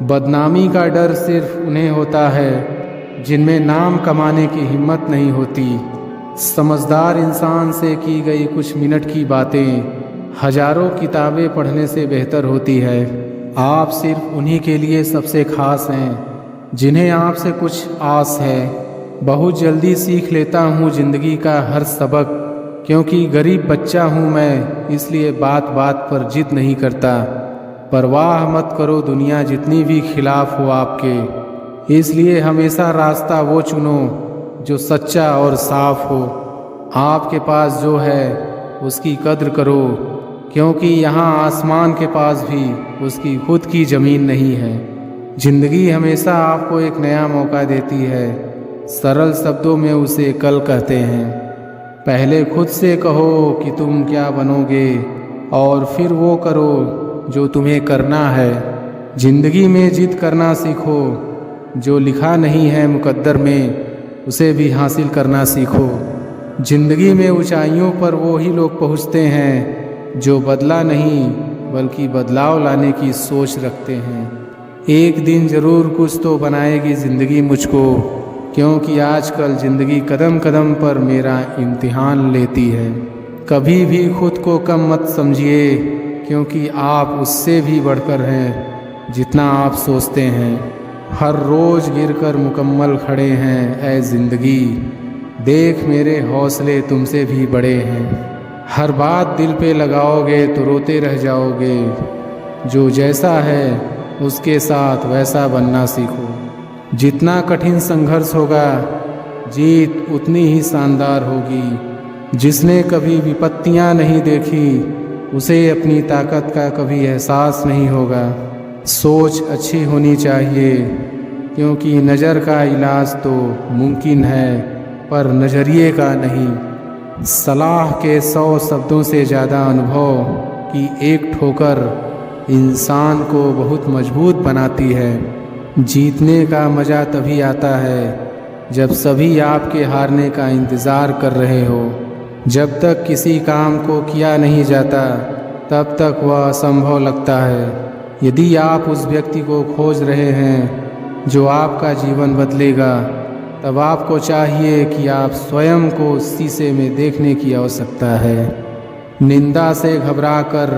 बदनामी का डर सिर्फ उन्हें होता है जिनमें नाम कमाने की हिम्मत नहीं होती। समझदार इंसान से की गई कुछ मिनट की बातें हजारों किताबें पढ़ने से बेहतर होती है। आप सिर्फ उन्हीं के लिए सबसे खास हैं जिन्हें आपसे कुछ आस है। बहुत जल्दी सीख लेता हूँ ज़िंदगी का हर सबक, क्योंकि गरीब बच्चा हूँ मैं, इसलिए बात बात पर जिद नहीं करता। परवाह मत करो दुनिया जितनी भी खिलाफ हो आपके, इसलिए हमेशा रास्ता वो चुनो जो सच्चा और साफ हो। आपके पास जो है उसकी कद्र करो, क्योंकि यहाँ आसमान के पास भी उसकी खुद की ज़मीन नहीं है। ज़िंदगी हमेशा आपको एक नया मौका देती है, सरल शब्दों में उसे कल कहते हैं। पहले खुद से कहो कि तुम क्या बनोगे, और फिर वो करो जो तुम्हें करना है। ज़िंदगी में जिद करना सीखो, जो लिखा नहीं है मुकद्दर में उसे भी हासिल करना सीखो। ज़िंदगी में ऊंचाइयों पर वो ही लोग पहुंचते हैं जो बदला नहीं बल्कि बदलाव लाने की सोच रखते हैं। एक दिन ज़रूर कुछ तो बनाएगी ज़िंदगी मुझको, क्योंकि आजकल ज़िंदगी कदम कदम पर मेरा इम्तिहान लेती है। कभी भी खुद को कम मत समझिए, क्योंकि आप उससे भी बढ़कर हैं जितना आप सोचते हैं। हर रोज़ गिरकर मुकम्मल खड़े हैं ऐ ज़िंदगी, देख मेरे हौसले तुमसे भी बड़े हैं। हर बात दिल पे लगाओगे तो रोते रह जाओगे, जो जैसा है उसके साथ वैसा बनना सीखो। जितना कठिन संघर्ष होगा जीत उतनी ही शानदार होगी। जिसने कभी विपत्तियां नहीं देखी उसे अपनी ताकत का कभी एहसास नहीं होगा। सोच अच्छी होनी चाहिए, क्योंकि नज़र का इलाज तो मुमकिन है पर नज़रिए का नहीं। सलाह के 100 शब्दों से ज़्यादा अनुभव की एक ठोकर इंसान को बहुत मजबूत बनाती है। जीतने का मज़ा तभी आता है जब सभी आपके हारने का इंतज़ार कर रहे हो। जब तक किसी काम को किया नहीं जाता तब तक वह असंभव लगता है। यदि आप उस व्यक्ति को खोज रहे हैं जो आपका जीवन बदलेगा, तब आपको चाहिए कि आप स्वयं को शीशे में देखने की आवश्यकता है। निंदा से घबराकर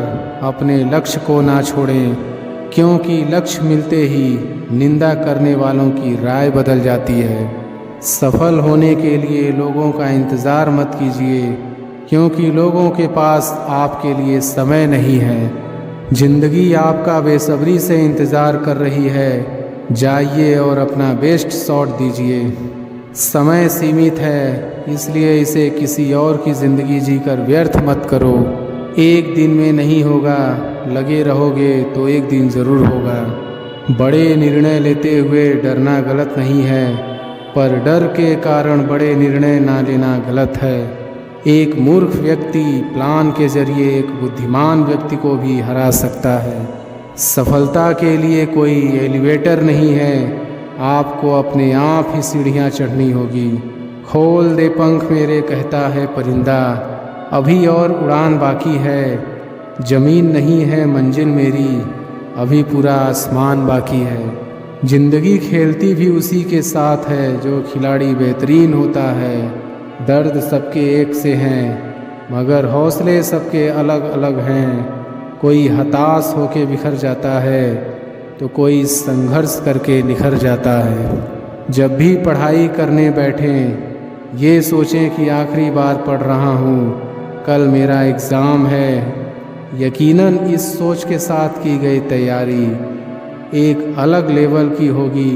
अपने लक्ष्य को ना छोड़ें, क्योंकि लक्ष्य मिलते ही निंदा करने वालों की राय बदल जाती है। सफल होने के लिए लोगों का इंतज़ार मत कीजिए, क्योंकि लोगों के पास आपके लिए समय नहीं है। ज़िंदगी आपका बेसब्री से इंतज़ार कर रही है, जाइए और अपना बेस्ट शॉट दीजिए। समय सीमित है, इसलिए इसे किसी और की ज़िंदगी जीकर व्यर्थ मत करो। एक दिन में नहीं होगा, लगे रहोगे तो एक दिन ज़रूर होगा। बड़े निर्णय लेते हुए डरना गलत नहीं है, पर डर के कारण बड़े निर्णय ना लेना गलत है। एक मूर्ख व्यक्ति प्लान के जरिए एक बुद्धिमान व्यक्ति को भी हरा सकता है। सफलता के लिए कोई एलिवेटर नहीं है, आपको अपने आप ही सीढ़ियाँ चढ़नी होगी। खोल दे पंख मेरे कहता है परिंदा, अभी और उड़ान बाकी है। ज़मीन नहीं है मंजिल मेरी, अभी पूरा आसमान बाकी है। ज़िंदगी खेलती भी उसी के साथ है जो खिलाड़ी बेहतरीन होता है। दर्द सबके एक से हैं, मगर हौसले सबके अलग अलग हैं। कोई हताश होके बिखर जाता है तो कोई संघर्ष करके निखर जाता है। जब भी पढ़ाई करने बैठें ये सोचें कि आखिरी बार पढ़ रहा हूँ, कल मेरा एग्ज़ाम है। यकीनन इस सोच के साथ की गई तैयारी एक अलग लेवल की होगी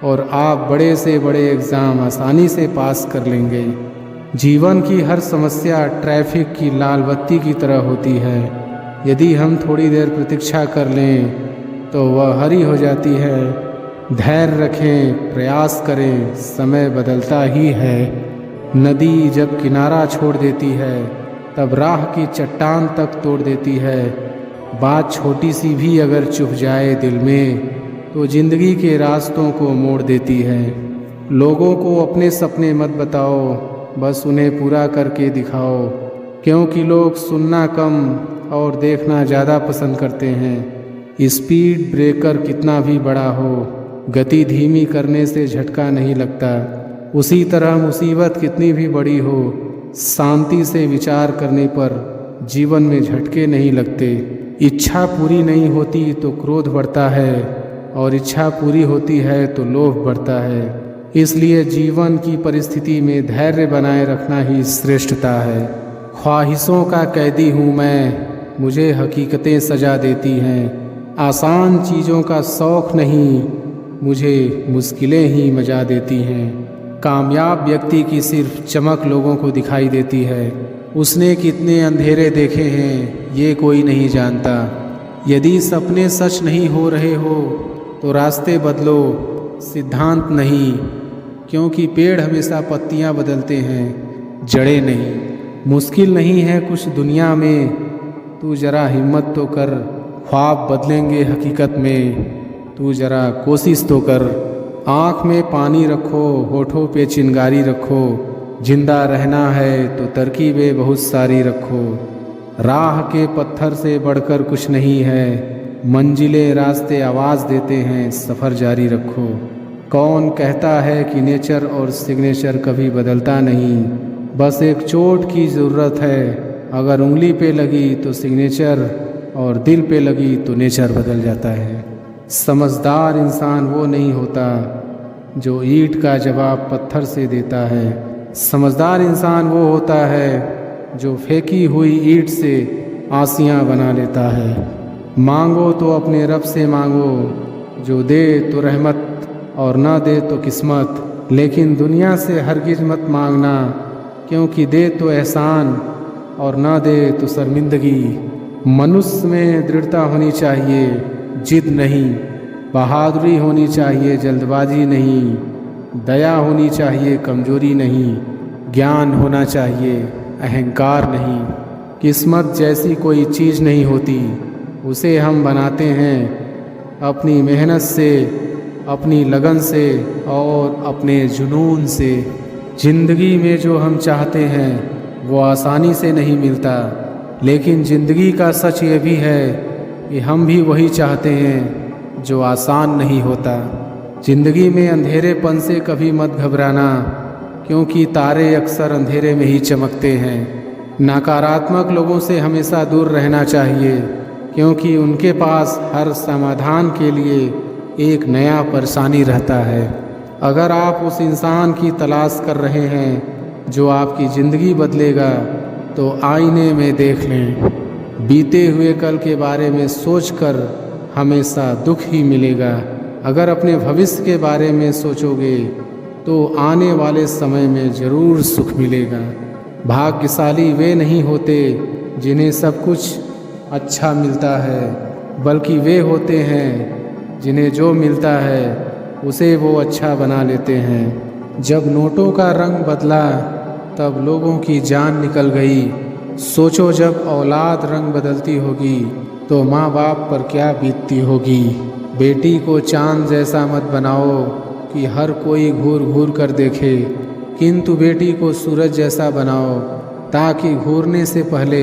और आप बड़े से बड़े एग्ज़ाम आसानी से पास कर लेंगे। जीवन की हर समस्या ट्रैफिक की लाल बत्ती की तरह होती है। यदि हम थोड़ी देर प्रतीक्षा कर लें तो वह हरी हो जाती है। धैर्य रखें, प्रयास करें, समय बदलता ही है। नदी जब किनारा छोड़ देती है तब राह की चट्टान तक तोड़ देती है। बात छोटी सी भी अगर चुभ जाए दिल में तो ज़िंदगी के रास्तों को मोड़ देती है। लोगों को अपने सपने मत बताओ, बस उन्हें पूरा करके दिखाओ, क्योंकि लोग सुनना कम और देखना ज़्यादा पसंद करते हैं। स्पीड ब्रेकर कितना भी बड़ा हो, गति धीमी करने से झटका नहीं लगता। उसी तरह मुसीबत कितनी भी बड़ी हो, शांति से विचार करने पर जीवन में झटके नहीं लगते। इच्छा पूरी नहीं होती तो क्रोध बढ़ता है, और इच्छा पूरी होती है तो लोभ बढ़ता है। इसलिए जीवन की परिस्थिति में धैर्य बनाए रखना ही श्रेष्ठता है। ख्वाहिशों का कैदी हूँ मैं, मुझे हकीकतें सजा देती हैं। आसान चीज़ों का शौक़ नहीं, मुझे मुश्किलें ही मजा देती हैं। कामयाब व्यक्ति की सिर्फ चमक लोगों को दिखाई देती है, उसने कितने अंधेरे देखे हैं ये कोई नहीं जानता। यदि सपने सच नहीं हो रहे हो तो रास्ते बदलो, सिद्धांत नहीं, क्योंकि पेड़ हमेशा पत्तियां बदलते हैं, जड़ें नहीं। मुश्किल नहीं है कुछ दुनिया में, तू जरा हिम्मत तो कर, ख्वाब बदलेंगे हकीकत में, तू जरा कोशिश तो कर। आँख में पानी रखो, होठों पे चिंगारी रखो, जिंदा रहना है तो तरकीबें बहुत सारी रखो। राह के पत्थर से बढ़कर कुछ नहीं है, मंजिलें रास्ते आवाज़ देते हैं, सफ़र जारी रखो। कौन कहता है कि नेचर और सिग्नेचर कभी बदलता नहीं, बस एक चोट की ज़रूरत है। अगर उंगली पे लगी तो सिग्नेचर, और दिल पे लगी तो नेचर बदल जाता है। समझदार इंसान वो नहीं होता जो ईंट का जवाब पत्थर से देता है। समझदार इंसान वो होता है जो फेंकी हुई ईंट से आसियाँ बना लेता है। मांगो तो अपने रब से मांगो, जो दे तो रहमत और ना दे तो किस्मत। लेकिन दुनिया से हरगिज मत मांगना, क्योंकि दे तो एहसान और ना दे तो शर्मिंदगी। मनुष्य में दृढ़ता होनी चाहिए, जिद नहीं। बहादुरी होनी चाहिए, जल्दबाजी नहीं। दया होनी चाहिए, कमजोरी नहीं। ज्ञान होना चाहिए, अहंकार नहीं। किस्मत जैसी कोई चीज़ नहीं होती, उसे हम बनाते हैं अपनी मेहनत से, अपनी लगन से और अपने जुनून से। ज़िंदगी में जो हम चाहते हैं वो आसानी से नहीं मिलता, लेकिन ज़िंदगी का सच ये भी है कि हम भी वही चाहते हैं जो आसान नहीं होता। ज़िंदगी में अंधेरेपन से कभी मत घबराना, क्योंकि तारे अक्सर अंधेरे में ही चमकते हैं। नकारात्मक लोगों से हमेशा दूर रहना चाहिए, क्योंकि उनके पास हर समाधान के लिए एक नया परेशानी रहता है। अगर आप उस इंसान की तलाश कर रहे हैं जो आपकी ज़िंदगी बदलेगा, तो आईने में देख लें। बीते हुए कल के बारे में सोचकर हमेशा दुख ही मिलेगा। अगर अपने भविष्य के बारे में सोचोगे तो आने वाले समय में ज़रूर सुख मिलेगा। भाग्यशाली वे नहीं होते जिन्हें सब कुछ अच्छा मिलता है, बल्कि वे होते हैं जिन्हें जो मिलता है उसे वो अच्छा बना लेते हैं। जब नोटों का रंग बदला तब लोगों की जान निकल गई। सोचो जब औलाद रंग बदलती होगी तो माँ बाप पर क्या बीतती होगी। बेटी को चांद जैसा मत बनाओ कि हर कोई घूर घूर कर देखे, किंतु बेटी को सूरज जैसा बनाओ ताकि घूरने से पहले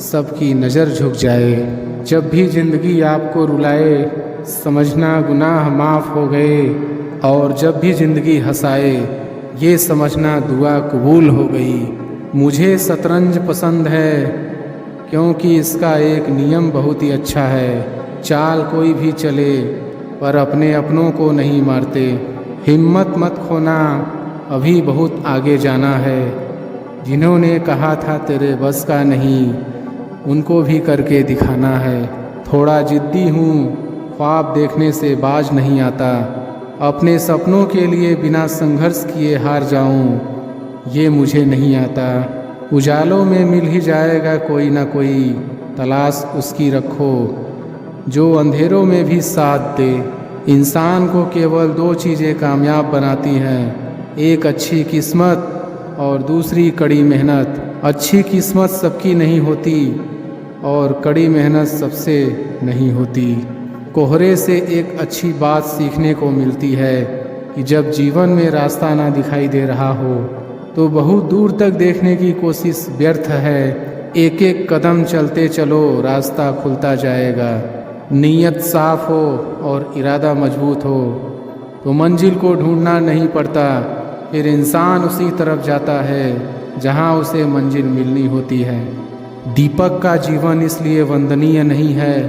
सबकी नज़र झुक जाए। जब भी ज़िंदगी आपको रुलाए समझना गुनाह माफ़ हो गए, और जब भी ज़िंदगी हंसाए ये समझना दुआ कबूल हो गई। मुझे शतरंज पसंद है क्योंकि इसका एक नियम बहुत ही अच्छा है। चाल कोई भी चले पर अपने अपनों को नहीं मारते। हिम्मत मत खोना, अभी बहुत आगे जाना है। जिन्होंने कहा था तेरे बस का नहीं, उनको भी करके दिखाना है। थोड़ा जिद्दी हूँ, ख्वाब देखने से बाज नहीं आता। अपने सपनों के लिए बिना संघर्ष किए हार जाऊँ, ये मुझे नहीं आता। उजालों में मिल ही जाएगा कोई ना कोई, तलाश उसकी रखो जो अंधेरों में भी साथ दे। इंसान को केवल दो चीज़ें कामयाब बनाती हैं, एक अच्छी किस्मत और दूसरी कड़ी मेहनत। अच्छी किस्मत सबकी नहीं होती और कड़ी मेहनत सबसे नहीं होती। कोहरे से एक अच्छी बात सीखने को मिलती है कि जब जीवन में रास्ता ना दिखाई दे रहा हो तो बहुत दूर तक देखने की कोशिश व्यर्थ है। एक एक कदम चलते चलो, रास्ता खुलता जाएगा। नीयत साफ हो और इरादा मजबूत हो तो मंजिल को ढूंढना नहीं पड़ता, फिर इंसान उसी तरफ जाता है जहां उसे मंजिल मिलनी होती है। दीपक का जीवन इसलिए वंदनीय नहीं है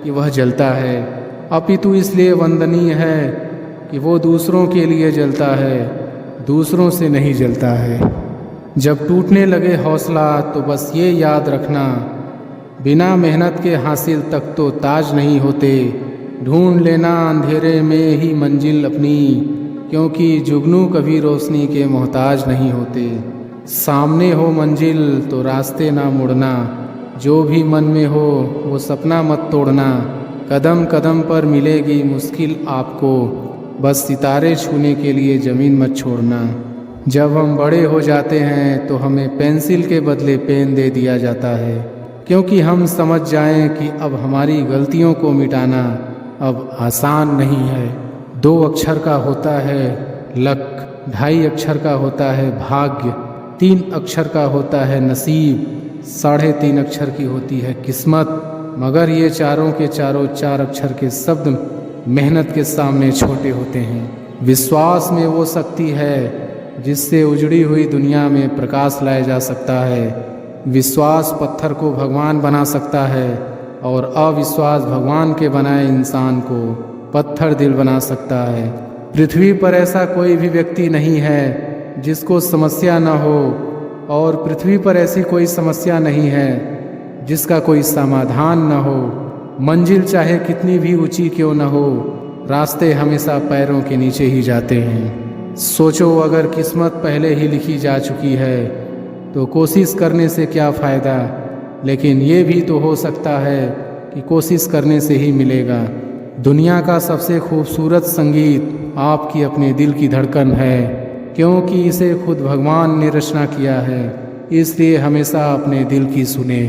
कि वह जलता है, अपितु इसलिए वंदनीय है कि वो दूसरों के लिए जलता है, दूसरों से नहीं जलता है। जब टूटने लगे हौसला तो बस ये याद रखना, बिना मेहनत के हासिल तक तो ताज नहीं होते। ढूंढ लेना अंधेरे में ही मंजिल अपनी, क्योंकि जुगनू कभी रोशनी के मोहताज नहीं होते। सामने हो मंजिल तो रास्ते ना मुड़ना, जो भी मन में हो वो सपना मत तोड़ना। कदम कदम पर मिलेगी मुश्किल आपको, बस सितारे छूने के लिए ज़मीन मत छोड़ना। जब हम बड़े हो जाते हैं तो हमें पेंसिल के बदले पेन दे दिया जाता है, क्योंकि हम समझ जाएं कि अब हमारी गलतियों को मिटाना अब आसान नहीं है। 2 अक्षर का होता है लक, 2.5 अक्षर का होता है भाग्य, 3 अक्षर का होता है नसीब, 3.5 अक्षर की होती है किस्मत। मगर ये चारों के चारों 4 अक्षर के शब्द मेहनत के सामने छोटे होते हैं। विश्वास में वो शक्ति है जिससे उजड़ी हुई दुनिया में प्रकाश लाया जा सकता है। विश्वास पत्थर को भगवान बना सकता है और अविश्वास भगवान के बनाए इंसान को पत्थर दिल बना सकता है। पृथ्वी पर ऐसा कोई भी व्यक्ति नहीं है जिसको समस्या न हो, और पृथ्वी पर ऐसी कोई समस्या नहीं है जिसका कोई समाधान न हो। मंजिल चाहे कितनी भी ऊंची क्यों न हो, रास्ते हमेशा पैरों के नीचे ही जाते हैं। सोचो, अगर किस्मत पहले ही लिखी जा चुकी है तो कोशिश करने से क्या फ़ायदा। लेकिन ये भी तो हो सकता है कि कोशिश करने से ही मिलेगा। दुनिया का सबसे खूबसूरत संगीत आपकी अपने दिल की धड़कन है, क्योंकि इसे खुद भगवान ने रचना किया है। इसलिए हमेशा अपने दिल की सुने।